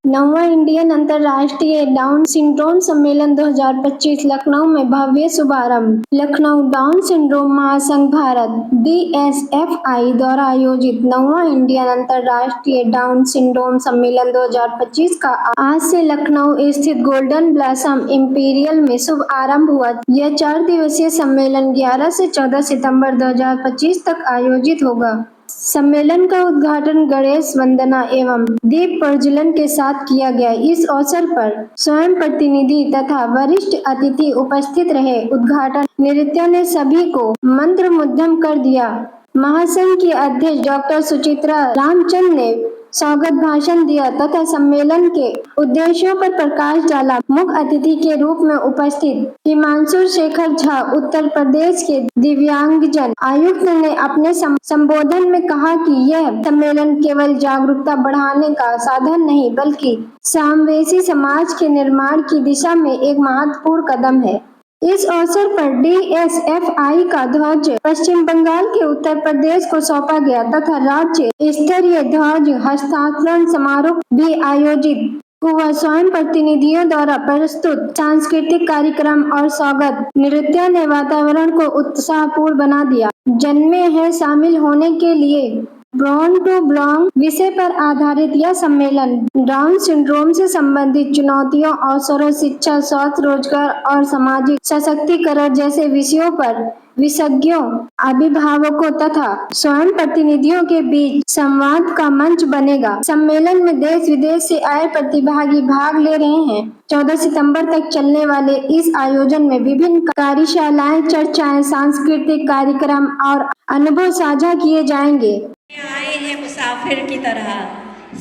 नौवां इंडियन अंतर्राष्ट्रीय down syndrome सम्मेलन 2025 लखनऊ में भव्य शुभारंभ। लखनऊ डाउन सिंड्रोम महासंघ भारत (DSFI) द्वारा आयोजित नौवां इंडियन अंतर्राष्ट्रीय डाउन सिंड्रोम सम्मेलन 2025 का आज से लखनऊ स्थित गोल्डन ब्लॉसम इंपीरियल में शुभ आरंभ हुआ। यह 4 दिवसीय सम्मेलन 11 से 14 सितंबर 2025 तक आयोजित होगा। सम्मेलन का उद्घाटन गणेश वंदना एवं दीप प्रज्वलन के साथ किया गया। इस अवसर पर स्वयं प्रतिनिधि तथा वरिष्ठ अतिथि उपस्थित रहे। उद्घाटन नृत्यों ने सभी को मंत्रमुग्ध कर दिया। महासंघ की अध्यक्ष डॉक्टर सुचित्रा रामचंद्र ने स्वागत भाषण दिया तथा सम्मेलन के उद्देश्यों पर प्रकाश डाला। मुख्य अतिथि के रूप में उपस्थित हिमांशु शेखर झा, उत्तर प्रदेश के दिव्यांगजन आयुक्त ने अपने संबोधन में कहा कि यह सम्मेलन केवल जागरूकता बढ़ाने का साधन नहीं बल्कि समावेशी समाज के निर्माण की दिशा में एक महत्वपूर्ण कदम है। इस अवसर पर DSFI का ध्वज पश्चिम बंगाल के उत्तर प्रदेश को सौंपा गया तथा राज्य स्तरीय ध्वज हस्तांतरण समारोह भी आयोजित हुआ। स्वयं प्रतिनिधियों द्वारा प्रस्तुत सांस्कृतिक कार्यक्रम और स्वागत नृत्य ने वातावरण को उत्साहपूर्ण बना दिया। जन्मे हैं शामिल होने के लिए ब्रॉन टू बिलोंग विषय पर आधारित यह सम्मेलन डाउन सिंड्रोम से संबंधित चुनौतियों, अवसरों, शिक्षा, स्वास्थ्य, रोजगार और सामाजिक सशक्तिकरण जैसे विषयों पर विशेषज्ञों, अभिभावकों तथा स्वयं प्रतिनिधियों के बीच संवाद का मंच बनेगा। सम्मेलन में देश विदेश से आए प्रतिभागी भाग ले रहे हैं। 14 सितंबर तक चलने वाले इस आयोजन में विभिन्न कार्यशालाएं, चर्चाएं, सांस्कृतिक कार्यक्रम और अनुभव साझा किए जाएंगे। आए हैं मुसाफिर की तरह,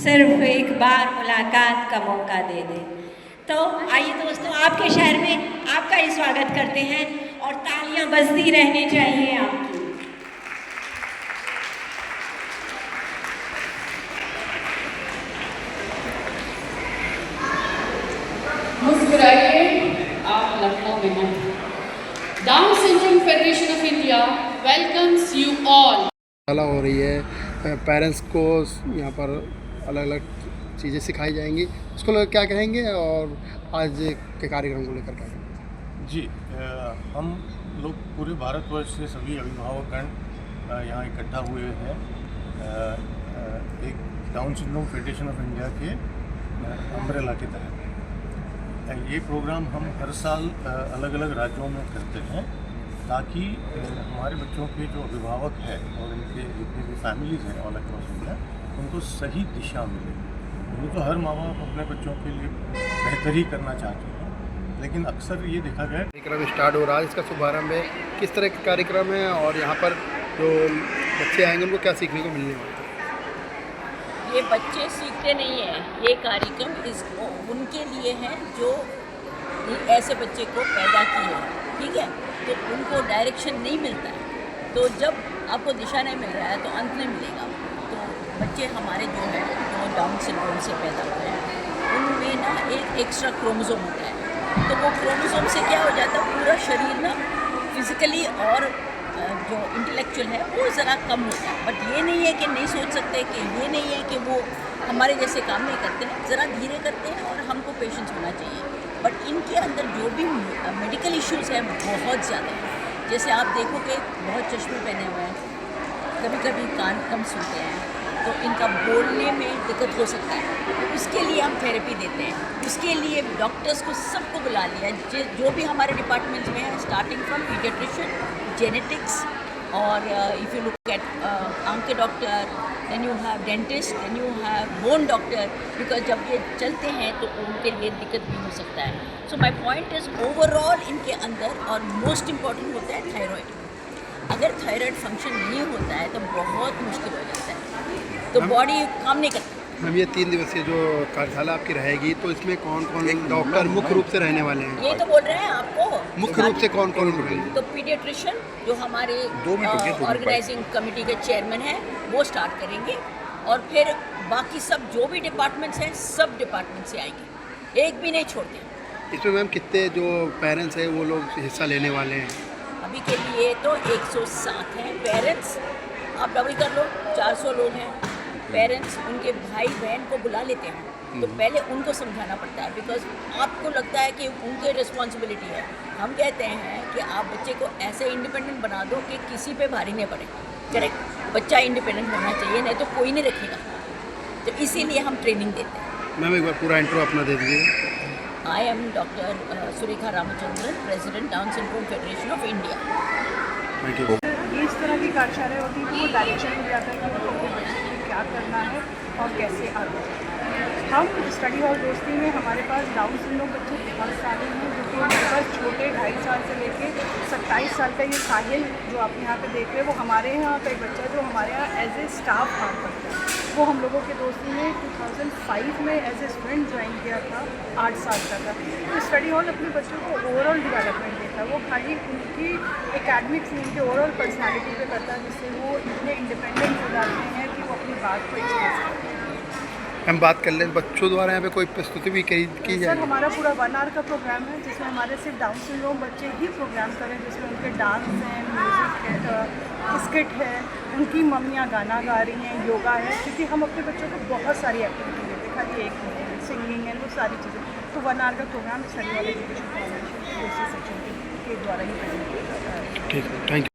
सिर्फ एक बार मुलाकात का मौका दे दे। तो आइए दोस्तों, आपके शहर में आपका ही स्वागत करते हैं और तालियां बजती रहनी चाहिए आपकी। मुस्कुराइए, आप लखनऊ में हैं। Down syndrome federation of India welcomes you all. हो रही है, पेरेंट्स को यहाँ पर अलग अलग चीज़ें सिखाई जाएंगी, उसको लोग क्या कहेंगे और आज के कार्यक्रम को लेकर क्या कहेंगे? जी, हम लोग पूरे भारतवर्ष से सभी अभिभावकगण यहाँ इकट्ठा हुए हैं एक down syndrome federation of India के अम्ब्रेला के तहत। ये प्रोग्राम हम हर साल अलग अलग राज्यों में करते हैं ताकि हमारे बच्चों के जो अभिभावक हैं और इनके जितने भी फैमिलीज़ हैं ऑल अक्रॉस इंडिया, उनको सही दिशा मिले। वो तो हर माँ बाप अपने बच्चों के लिए बेहतर ही करना चाहते हैं, लेकिन अक्सर ये देखा गया कार्यक्रम स्टार्ट हो रहा है, इसका शुभारंभ है, किस तरह के कार्यक्रम है और यहाँ पर जो बच्चे आएंगे उनको क्या सीखने को मिलने वाला है? ये बच्चे सीखते नहीं हैं, ये कार्यक्रम इसको उनके लिए है जो ऐसे बच्चे को पैदा किए, ठीक है। तो उनको डायरेक्शन नहीं मिलता है, तो जब आपको दिशा नहीं मिल रहा है तो अंत नहीं मिलेगा। तो बच्चे हमारे जो हैं जो डाउन सिंड्रोम से पैदा हुए हैं, उनमें ना एक एक्स्ट्रा क्रोमोसोम होता है। तो वो क्रोमोसोम से क्या हो जाता है, पूरा शरीर ना फिजिकली और जो इंटेलेक्चुअल है वो ज़रा कम होता है। बट ये नहीं है कि नहीं सोच सकते, कि ये नहीं है कि वो हमारे जैसे काम नहीं करते हैं, ज़रा धीरे करते हैं और हमको पेशेंस होना चाहिए। बट इनके अंदर जो भी मेडिकल इश्यूज़ हैं बहुत ज़्यादा हैं। जैसे आप देखोगे बहुत चश्मे पहने हुए हैं, कभी कभी कान कम सुनते हैं, तो इनका बोलने में दिक्कत हो सकता है। तो उसके लिए हम थेरेपी देते हैं। उसके लिए डॉक्टर्स को सबको बुला लिया जो भी हमारे डिपार्टमेंट्स में है, स्टार्टिंग फ्रॉम पीडियाट्रिशियन, जेनेटिक्स और इफ़ यू लुक एट आंख के doctor, then you have dentist, then you have bone doctor, because जब ये चलते हैं तो उनके लिए दिक्कत भी हो सकता है। सो माई पॉइंट इज़ ओवरऑल इनके अंदर और मोस्ट इम्पॉर्टेंट होता है थायराइड। अगर थायराइड फंक्शन नहीं होता है तो बहुत मुश्किल हो जाता है, तो बॉडी काम नहीं करती। मैम, ये 3 दिवसीय जो कार्यशाला आपकी रहेगी तो इसमें कौन कौन डॉक्टर मुख्य रूप से रहने वाले हैं? ये तो बोल रहे हैं आपको मुख्य रूप से कौन कौन रहेंगे? तो पीडियाट्रिशियन जो हमारे ऑर्गेनाइजिंग कमेटी के चेयरमैन हैं वो स्टार्ट करेंगे, और फिर बाकी सब जो भी डिपार्टमेंट्स हैं सब डिपार्टमेंट से आएंगे, एक भी नहीं छोड़ते। इसमें मैम कितने जो पेरेंट्स हैं वो लोग हिस्सा लेने वाले हैं? अभी के लिए तो 107 हैं पेरेंट्स, आप डबल कर लो, 400 लोग हैं। पेरेंट्स उनके भाई बहन को बुला लेते हैं तो पहले उनको समझाना पड़ता है, बिकॉज आपको लगता है कि उनकी रिस्पॉन्सिबिलिटी है। हम कहते हैं कि आप बच्चे को ऐसे इंडिपेंडेंट बना दो कि किसी पे भारी नहीं पड़े। करेक्ट, बच्चा इंडिपेंडेंट होना चाहिए, नहीं तो कोई नहीं रखेगा। तो इसीलिए हम ट्रेनिंग देते हैं। मैम एक बार पूरा इंट्रो अपना दे दीजिएगा। I am doctor Surekha Ramachandran, president down syndrome federation of India. Thank you. ये इस तरह की कार्यशालाएँ होती हैं कि वो डायरेक्शन मिल जाता है कि उनको अपने बच्चे को क्या करना है और कैसे आगे। हम स्टडी हॉल दोस्ती में हमारे पास डाउन सिंड्रोम बच्चे बहुत सारे हैं, जो कि उनके पास छोटे 2.5 साल से लेके 27 साल का ये साहिल जो आप यहाँ पे देख रहे हैं, वो हमारे यहाँ का एक बच्चा जो हमारे यहाँ एज ए स्टाफ काम करता है। वो हम लोगों के दोस्ती में 2005 में एज ए स्टूडेंट ज्वाइन किया था, 8 साल का था। तो स्टडी हॉल अपने बच्चों को ओवरऑल डेवलपमेंट देता है। वो खाली उनकी एकेडमिक्स नहीं, उनके ओवरऑल पर्सनैलिटी पे करता है, जिससे वो इतने इंडिपेंडेंट हो जाते हैं कि वो अपनी बात को एक्सप्रेस करते हैं। हम बात कर लें बच्चों द्वारा यहाँ पे कोई प्रस्तुति भी की सर, जाए। हमारा पूरा 1 आवर का प्रोग्राम है, जिसमें हमारे सिर्फ डाउन सिंड्रोम बच्चे ही प्रोग्राम करें, जिसमें उनके डांस हैं, म्यूज़िक है, स्किट है, उनकी मम्मियाँ गाना गा रही हैं, योगा है, क्योंकि हम अपने बच्चों को बहुत सारी एक्टिविटी देते हैं, खाली एक नहीं, सिंगिंग है, वो सारी चीज़ें। तो 1 आवर का programme study hall education foundation दूसरे सेक्शन के द्वारा ही प्रेजेंट किया जाता है। ठीक है, थैंक यू।